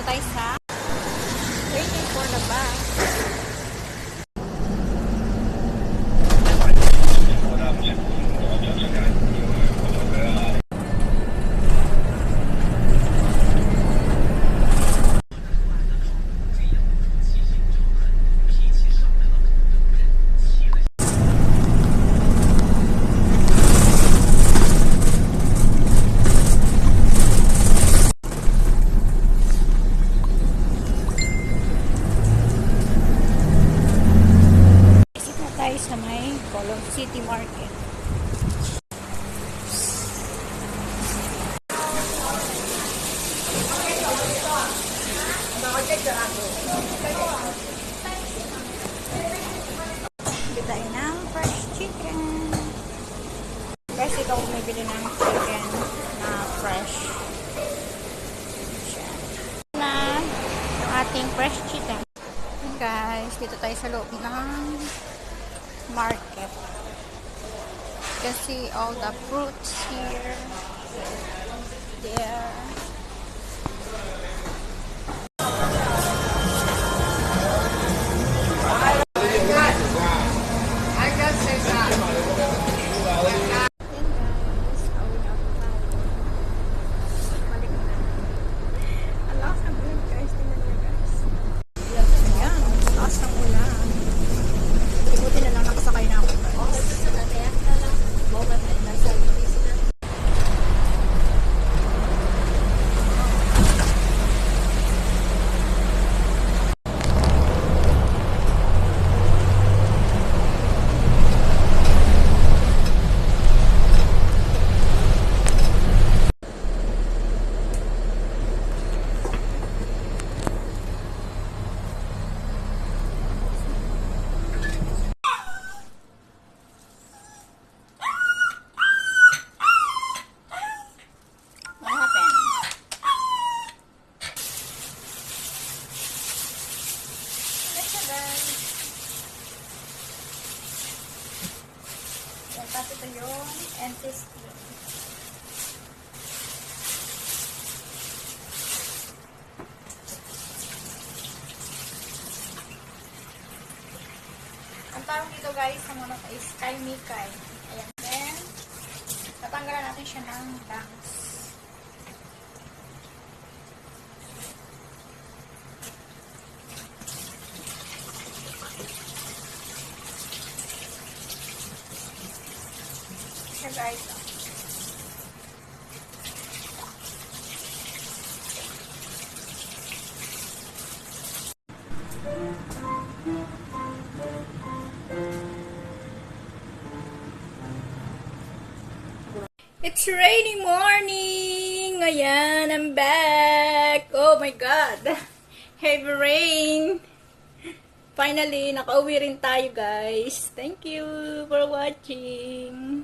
tayo sa waiting for the bus. Sa may Colon City Market. Bitain ng fresh chicken. Guys, ito ako bumibili ng chicken na fresh. Na yung ating fresh chicken. Guys, dito tayo sa loob ng market. You can see all the fruits here. There. Tapos ito yung NTST. Ang tawag dito guys sa manok is Kaimikay. Ayan. Then, tatanggalan natin siya ng bangs. Guys. It's raining morning! Ayan, I'm back! Oh my God! Heavy rain! Finally, nakauwi rin tayo guys. Thank you for watching!